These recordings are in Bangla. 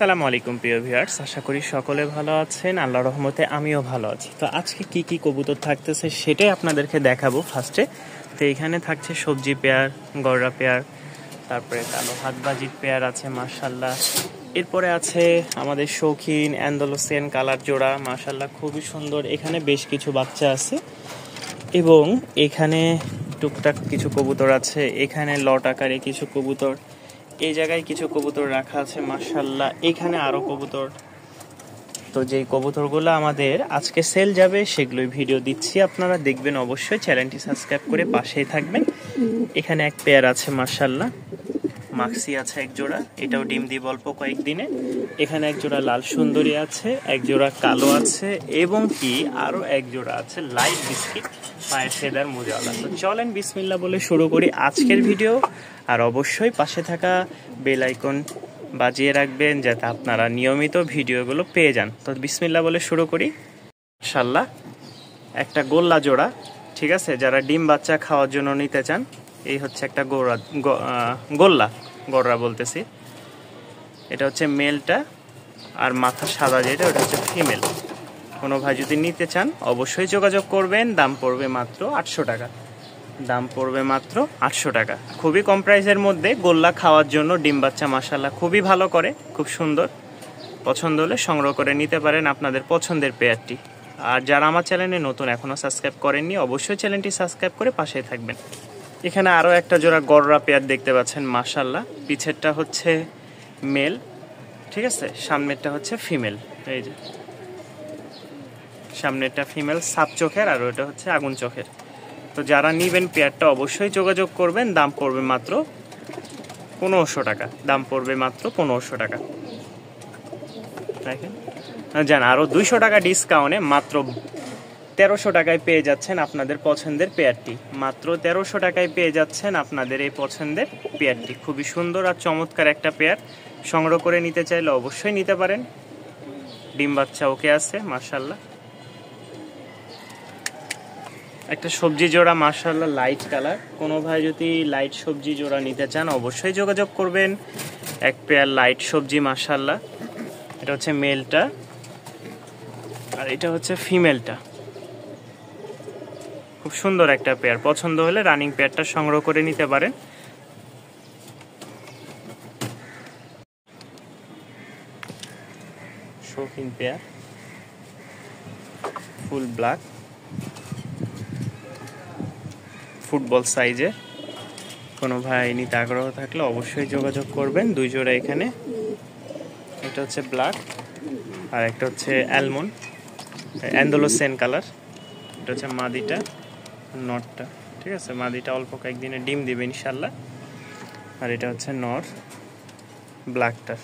আসসালামু আলাইকুম প্রিয় ভিউয়ার্স, আশা করি সকলে ভালো আছেন। আল্লাহর রহমতে আমিও ভালো আছি। তো আজকে কি কি কবুতর থাকতেছে সেটাই আপনাদেরকে দেখাবো ফার্স্টে। তো এখানে থাকছে সবজি পেয়ার, গররা পেয়ার, তারপরে কালো হাতবাজির পেয়ার আছে মাশাল্লাহ। এরপরে আছে আমাদের শৌখিন অ্যান্ডালুসিয়ান কালার জোড়া, মাশাল্লাহ খুবই সুন্দর। এখানে বেশ কিছু বাচ্চা আছে এবং এখানে টুকটাক কিছু কবুতর আছে। এখানে লট আকারে কিছু কবুতর, এই জায়গায় কিছু কবুতর রাখা আছে মাশাল্লাহ। এখানে আরো কবুতর। তো যেই কবুতরগুলো আমাদের আজকে সেল যাবে সেগুলোই ভিডিও দিচ্ছি, আপনারা দেখবেন অবশ্যই। চ্যানেলটি সাবস্ক্রাইব করে পাশেই থাকবেন। এখানে এক পেয়ার আছে মাশাল্লাহ, মাক্সি আছে এক জোড়া, এটাও ডিম দিব অল্প কয়েকদিনে। এখানে এক জোড়া লাল সুন্দরী আছে, এক জোড়া কালো আছে এবং কি আরো এক জোড়া আছে লাইট বিস্কিট পায়ের ফেদার মোজাওয়ালা। তো চলেন বিসমিল্লাহ বলে শুরু করি আজকের ভিডিও। আর অবশ্যই পাশে থাকা বেল আইকন বাজিয়ে রাখবেন যাতে আপনারা নিয়মিত ভিডিওগুলো পেয়ে যান। তো বিসমিল্লাহ বলে শুরু করি। মাশাল্লাহ একটা গোল্লা জোড়া, ঠিক আছে, যারা ডিম বাচ্চা খাওয়ার জন্য নিতে চান। এই হচ্ছে একটা গোল্লা বলতেছি। এটা হচ্ছে মেলটা, আর মাথা সাদা যেটা ওটা হচ্ছে ফিমেল। কোনো ভাই যদি নিতে চান অবশ্যই যোগাযোগ করবেন। দাম পড়বে মাত্র 800 টাকা। দাম পড়বে মাত্র 800 টাকা। খুবই কম প্রাইসের মধ্যে গোল্লা খাওয়ার জন্য ডিম বাচ্চা মাশাল্লাহ খুবই ভালো করে, খুব সুন্দর। পছন্দ হলে সংগ্রহ করে নিতে পারেন আপনাদের পছন্দের পেয়ারটি। আর যারা আমার চ্যানেলে নতুন এখনও সাবস্ক্রাইব করেননি অবশ্যই চ্যানেলটি সাবস্ক্রাইব করে পাশেই থাকবেন। এখানে আরও একটা জোড়া গররা পেয়ার দেখতে পাচ্ছেন মাশাল্লাহ। পিছেরটা হচ্ছে মেল, ঠিক আছে, সামনেরটা হচ্ছে ফিমেল। এই যে সামনেরটা ফিমেল সাপ চোখের, আর ওটা হচ্ছে আগুন চোখের। তো যারা নিবেন পেয়ারটা অবশ্যই যোগাযোগ করবেন। দাম পড়বে মাত্র 1500 টাকা। দাম পড়বে মাত্র 1500 টাকা। দেখেন জান, আরও 200 টাকা ডিসকাউন্টে মাত্র 1300 টাকায় পেয়ে যাচ্ছেন আপনাদের পছন্দের পেয়ারটি। মাত্র 1300 টাকায় পেয়ে যাচ্ছেন আপনাদের এই পছন্দের পেয়ারটি। খুবই সুন্দর আর চমৎকার একটা পেয়ার। সংগ্রহ করে নিতে চাইলে অবশ্যই নিতে পারেন। ডিম বাচ্চা ওকে আছে মাশাল্লাহ। একটা সবজি জোড়া মাশাল্লাহ লাইট কালার। কোনো ভাই যদি লাইট সবজি জোড়া নিতে চান অবশ্যই যোগাযোগ করবেন। এক পেয়ার লাইট সবজি মাশাল্লাহ। এটা হচ্ছে মেলটা আর এটা হচ্ছে ফিমেলটা। খুব সুন্দর একটা পেয়ার। পছন্দ হলে রানিং পেয়ারটা সংগ্রহ করে নিতে পারেন। শৌখিন পেয়ার, ফুল ব্ল্যাক, ফুটবল সাইজে। কোনো ভাই নিতে আগ্রহ থাকলে অবশ্যই যোগাযোগ করবেন। দুই জোড়া এখানে, এটা হচ্ছে ব্ল্যাক আর একটা হচ্ছে অ্যান্ডালুসিয়ান কালার। এটা হচ্ছে মাদিটা, নরটা, ঠিক আছে। মাদিটা অল্প কয়েকদিনে ডিম দিবে ইনশাল্লাহ। আর এটা হচ্ছে নর ব্ল্যাকটার।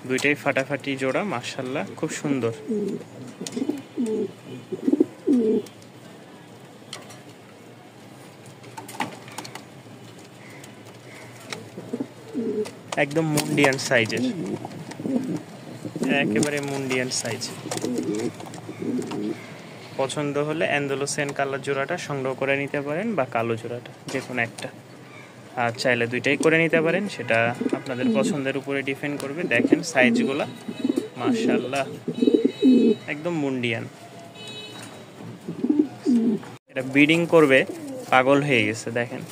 দুইটাই ফাটাফাটি জোড়া মাশাল্লাহ, খুব সুন্দর। একদম মুন্ডিয়ান সাইজের, একেবারে মুন্ডিয়ান সাইজ। পছন্দ হলে অ্যান্ডালুসিয়ান কালার জোড়াটা সংগ্রহ করে নিতে পারেন বা কালো জোড়াটা, যে কোনো একটা। আর চাইলে দুইটাই করে নিতে পারেন, সেটা আপনাদের পছন্দের উপরে ডিপেন্ড করবে। দেখেন সাইজগুলা মাশাল্লাহ একদম মুন্ডিয়ান। এটা ব্রিডিং করবে, পাগল হয়ে গেছে দেখেন।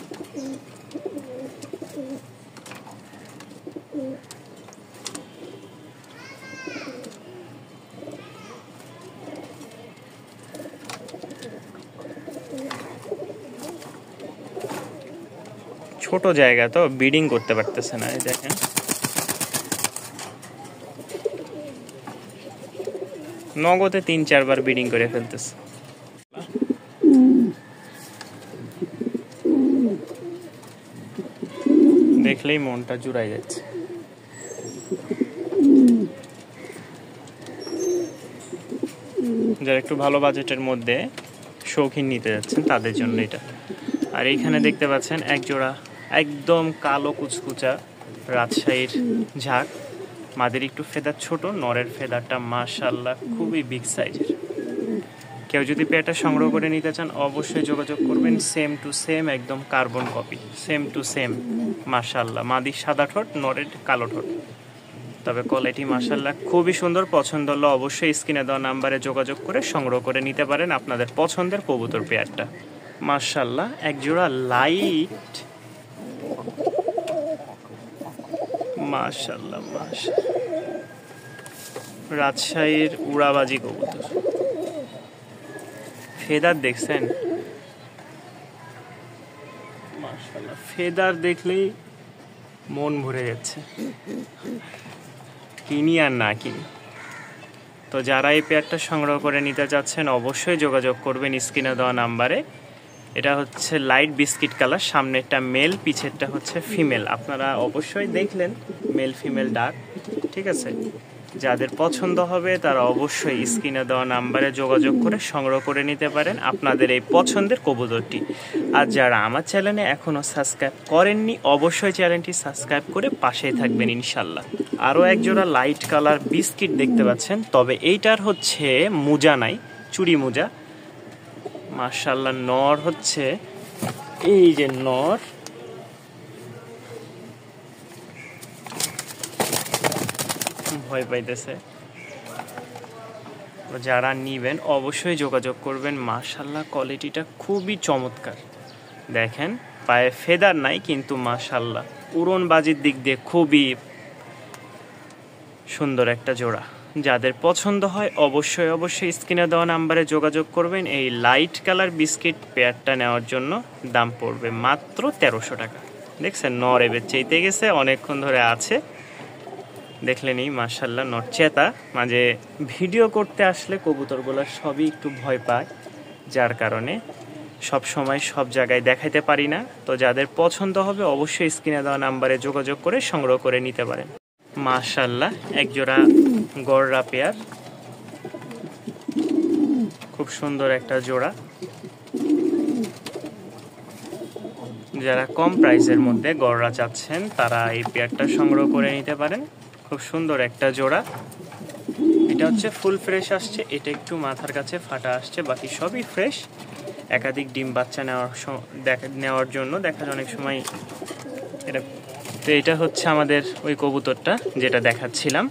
ছোট জায়গা তো ব্রিডিং করতে পারতেছে না। এই দেখেন নগদে 3-4 বার ব্রিডিং করে ফেলতেছে। দেখলেই মনটা জুড়াই যাচ্ছে। যারা একটু ভালো বাজেটের মধ্যে শৌখিন নিতে যাচ্ছেন তাদের জন্য এটা। আর এইখানে দেখতে পাচ্ছেন এক জোড়া একদম কালো কুচকুচা রাজশাহীর ঝাঁক। মাদের একটু ফেদার ছোট, নরের ফেদারটা মাশাল্লাহ খুবই বিগ সাইজের। কেউ যদি পেয়ারটা সংগ্রহ করে নিতে চান অবশ্যই যোগাযোগ করবেন। সেম টু সেম একদম carbon copy, same to same মাশাল্লাহ। মাদির সাদা ঠোঁট, নরের কালো ঠোঁট। তবে কোয়ালিটি মাশাআল্লাহ খুবই সুন্দর। পছন্দ হলে অবশ্যই স্ক্রিনে দেওয়া নাম্বারে যোগাযোগ করে সংগ্রহ করে নিতে পারেন আপনাদের পছন্দের কবুতর পেয়ারটা। মাশাআল্লাহ এক জোড়া লাইট, মাশাআল্লাহ রাজশাহীর উড়াবাজি কবুতর। ফেদার দেখছেন, মাশাআল্লাহ ফেদার দেখলেই মন ভরে যাচ্ছে, কিনি আর না কিনি। তো যারা এই পেয়ারটা সংগ্রহ করে নিতে চাচ্ছেন অবশ্যই যোগাযোগ করবেন স্ক্রিনে দেওয়া নাম্বারে। এটা হচ্ছে লাইট বিস্কিট কালার, সামনেরটা মেল, পিছেরটা হচ্ছে ফিমেল। আপনারা অবশ্যই দেখলেন মেল ফিমেল ডাক, ঠিক আছে। যাদের পছন্দ হবে তারা অবশ্যই স্ক্রিনে দেওয়া নাম্বারে যোগাযোগ করে সংগ্রহ করে নিতে পারেন আপনাদের এই পছন্দের কবুতরটি। আর যারা আমার চ্যানেলে এখনও সাবস্ক্রাইব করেননি অবশ্যই চ্যানেলটি সাবস্ক্রাইব করে পাশেই থাকবেন ইনশাল্লাহ। আরও একজোড়া লাইট কালার বিস্কিট দেখতে পাচ্ছেন, তবে এইটার হচ্ছে মোজা নাই, চুড়ি মোজা। মাশাআল্লাহ নর হচ্ছে এই যে নর, ভয় পাইতেছে। যারা নিবেন অবশ্যই যোগাযোগ করবেন। মাশাআল্লাহ কোয়ালিটিটা খুবই চমৎকার, দেখেন পায়ে ফেদার নাই কিন্তু মাশাআল্লাহ উড়নবাজির দিক দিয়ে খুবই সুন্দর একটা জোড়া। যাদের পছন্দ হয় অবশ্যই স্ক্রিনে দেওয়া নাম্বারে যোগাযোগ করবেন। এই লাইট কালার বিস্কিট পেয়ারটা নেওয়ার জন্য দাম পড়বে মাত্র 1300 টাকা। দেখছেন নর এবার চেইতে গেছে, অনেকক্ষণ ধরে আছে, দেখলেনই মাশাআল্লাহ নর চেতা। মাঝে ভিডিও করতে আসলে কবুতরগুলো সবই একটু ভয় পায়, যার কারণে সব সময় সব জায়গায় দেখাইতে পারি না। তো যাদের পছন্দ হবে অবশ্যই স্ক্রিনে দেওয়া নাম্বারে যোগাযোগ করে সংগ্রহ করে নিতে পারেন। মাশাআল্লাহ একজোড়া গররা পেয়ার, খুব সুন্দর একটা জোড়া। যারা কম প্রাইসের মধ্যে গররা চাচ্ছেন তারা এই পেয়ারটা সংগ্রহ করে নিতে পারেন। খুব সুন্দর একটা জোড়া। এটা হচ্ছে ফুল ফ্রেশ আসছে, এটা একটু মাথার কাছে ফাটা আসছে, বাকি সবই ফ্রেশ। একাধিক ডিম বাচ্চা নেওয়ার জন্য দেখা যায় অনেক সময় এটা। তো এটা হচ্ছে আমাদের ওই কবুতরটা যেটা দেখাচ্ছিলাম।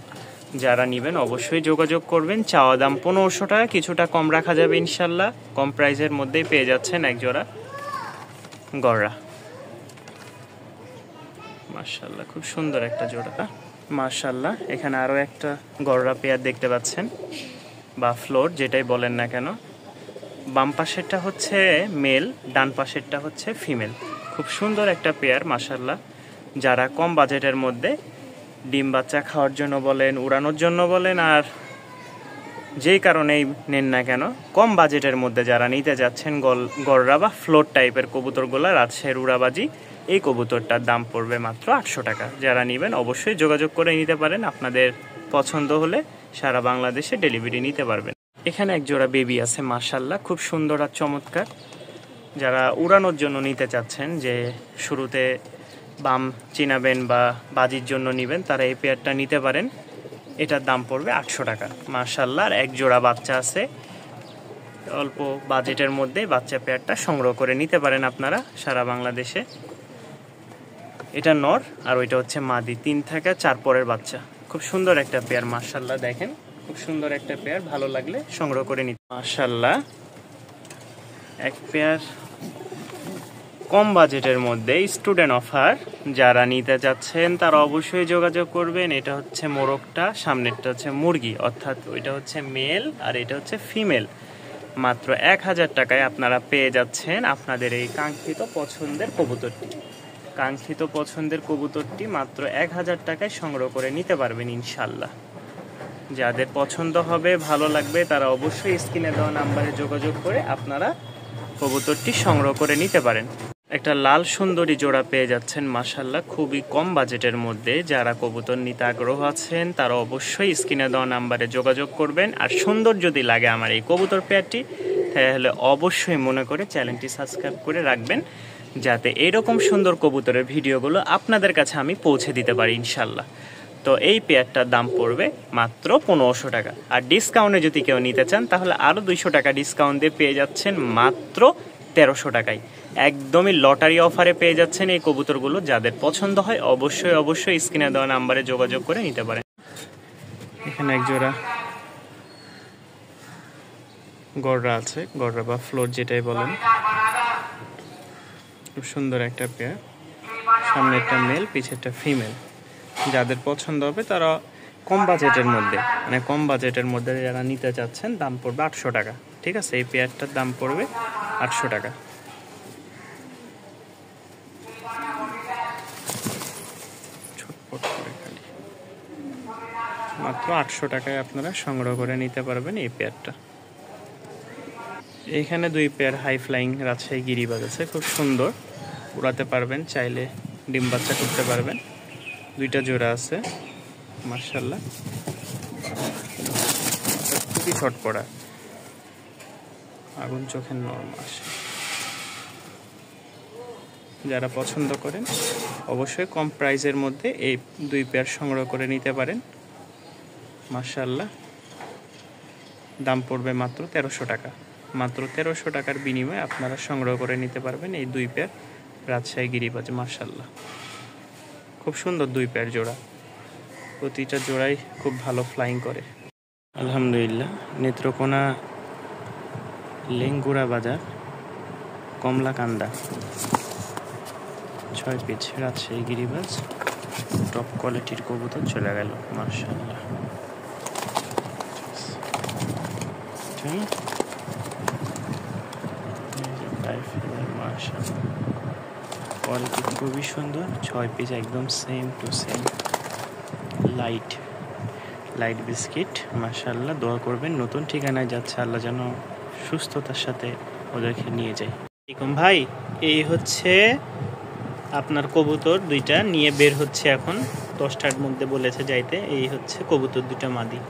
যারা নেবেন অবশ্যই যোগাযোগ করবেন। চাওয়া দাম 1500 টাকা, কিছুটা কম রাখা যাবে ইনশাল্লাহ। কম প্রাইসের মধ্যেই পেয়ে যাচ্ছেন এক জোড়া গররা। মাশাআল্লাহ খুব সুন্দর একটা জোড়া। মাশাআল্লাহ এখানে আরও একটা গররা পেয়ার দেখতে পাচ্ছেন, বা ফ্লোর যেটাই বলেন না কেন। বাম পাশেরটা হচ্ছে মেল, ডান পাশেরটা হচ্ছে ফিমেল। খুব সুন্দর একটা পেয়ার মাশাআল্লাহ। যারা কম বাজেটের মধ্যে ডিম বাচ্চা খাওয়ার জন্য বলেন, উড়ানোর জন্য বলেন, আর যেই কারণেই নেন না কেন, কম বাজেটের মধ্যে যারা নিতে যাচ্ছেন গররা বা ফ্লোর টাইপের কবুতরগুলো, রাজশাহীর উড়াবাজি, এই কবুতরটার দাম পড়বে মাত্র 800 টাকা। যারা নেবেন অবশ্যই যোগাযোগ করে নিতে পারেন। আপনাদের পছন্দ হলে সারা বাংলাদেশে ডেলিভারি নিতে পারবেন। এখানে এক জোড়া বেবি আছে মাশাআল্লাহ, খুব সুন্দর আর চমৎকার। যারা উড়ানোর জন্য নিতে চাচ্ছেন, যে শুরুতে বাম চিনাবেন বা বাজির জন্য নেবেন, তারা এই পেয়ারটা নিতে পারেন। এটার দাম পড়বে 800 টাকা মাশাআল্লাহ। আর এক জোড়া বাচ্চা আছে, অল্প বাজেটের মধ্যে বাচ্চা পেয়ারটা সংগ্রহ করে নিতে পারেন আপনারা সারা বাংলাদেশে। এটা নর আর ওইটা হচ্ছে মাদি, 3 থেকে 4 পরের বাচ্চা। খুব সুন্দর একটা পেয়ার মাশাআল্লাহ, দেখেন খুব সুন্দর একটা পেয়ার, ভালো লাগলে সংগ্রহ করে নিতে। মাশাআল্লাহ এক পেয়ার কম বাজেটের মধ্যে স্টুডেন্ট অফার, যারা নিতে যাচ্ছেন তারা অবশ্যই যোগাযোগ করবেন। এটা হচ্ছে মোরগটা, সামনেরটা হচ্ছে মুরগি, অর্থাৎ ওইটা হচ্ছে মেল আর এটা হচ্ছে ফিমেল। মাত্র 1000 টাকায় আপনারা পেয়ে যাচ্ছেন আপনাদের এই কাঙ্ক্ষিত পছন্দের কবুতরটি মাত্র 1000 টাকায় সংগ্রহ করে নিতে পারবেন ইনশাল্লাহ। যাদের পছন্দ হবে, ভালো লাগবে, তারা অবশ্যই স্ক্রিনে দেওয়া নাম্বারে যোগাযোগ করে আপনারা কবুতরটি সংগ্রহ করে নিতে পারেন। একটা লাল সুন্দরী জোড়া পেয়ে যাচ্ছেন মাশাআল্লাহ, খুবই কম বাজেটের মধ্যে। যারা কবুতর নিতে আগ্রহ আছেন তারা অবশ্যই স্ক্রিনে দেওয়া নাম্বারে যোগাযোগ করবেন। আর সুন্দর যদি লাগে আমার এই কবুতর পেয়ারটি, তাহলে অবশ্যই মনে করে চ্যানেলটি সাবস্ক্রাইব করে রাখবেন, যাতে এরকম সুন্দর কবুতরের ভিডিওগুলো আপনাদের কাছে আমি পৌঁছে দিতে পারি ইনশাল্লাহ। তো এই পেয়ারটার দাম পড়বে মাত্র 1500 টাকা। আর ডিসকাউন্টে যদি কেউ নিতে চান তাহলে আরও 200 টাকা ডিসকাউন্ট দিয়ে পেয়ে যাচ্ছেন মাত্র 1300 টাকায়। একদমই লটারি অফারে পেয়ে যাচ্ছেন এই কবুতরগুলো। যাদের পছন্দ হয় অবশ্যই স্ক্রিনে দেওয়া নাম্বারে যোগাযোগ করে নিতে পারেন। এখানে এক জোড়া গড়রা আছে, গড়রা বা ফ্লোর যেটাই বলেন। খুব সুন্দর একটা পেয়ার, সামনে একটা মেল, পিছে একটা ফিমেল। যাদের পছন্দ হবে তারা কম বাজেটের মধ্যে, মানে কম বাজেটের মধ্যে যারা নিতে চাচ্ছেন, দাম পড়বে 800 টাকা। ঠিক আছে, এই পেয়ারটার দাম পড়বে 800 টাকা। ছটপট করে খালি মাত্র 800 টাকায় আপনারা সংগ্রহ করে নিতে পারবেন এই পেয়ারটা। এইখানে 2 পেয়ার হাই ফ্লাইং রাজশাহী গিরিবাজ আছে, খুব সুন্দর, উড়াতে পারবেন, চাইলে ডিম বাচ্চা করতে পারবেন। 2টা জোড়া আছে মাশাআল্লাহ, খুবই ছটপড়া, আগুন চোখের নরম আসে। যারা পছন্দ করেন অবশ্যই কম প্রাইসের মধ্যে এই 2 পেয়ার সংগ্রহ করে নিতে পারেন। মাশাআল্লাহ, দাম পড়বে মাত্র 1300 টাকা। মাত্র 1300 টাকার বিনিময়ে আপনারা সংগ্রহ করে নিতে পারবেন এই 2 পেয়ার রাজশাহী গিরিবাজ। মাশাআল্লাহ, খুব সুন্দর 2 পেয়ার জোড়া, প্রতিটা জোড়াই খুব ভালো ফ্লাইং করে। আলহামদুলিল্লাহ, নেত্রকোনা লেঙ্গুড়া বাজার কমলাকান্দা 6 পিস রাজশাহী গিরিবাজ, টপ কোয়ালিটির কবুতর চলে গেল। মাশাআল্লাহ, মাশাআল্লাহ, কোয়ালিটি খুবই সুন্দর। 6 পিস একদম same to same, light biscuit. মাশাআল্লাহ, দোয়া করবেন, নতুন ঠিকানায় যাচ্ছে, আল্লাহ যেন সুস্থতার সাথে ওদেরকে নিয়ে যায়। ভাই, এই হচ্ছে আপনার কবুতর 2টা নিয়ে বের হচ্ছে এখন, 10টার মধ্যে বলেছে যাইতে। এই হচ্ছে কবুতর 2টা মাদি।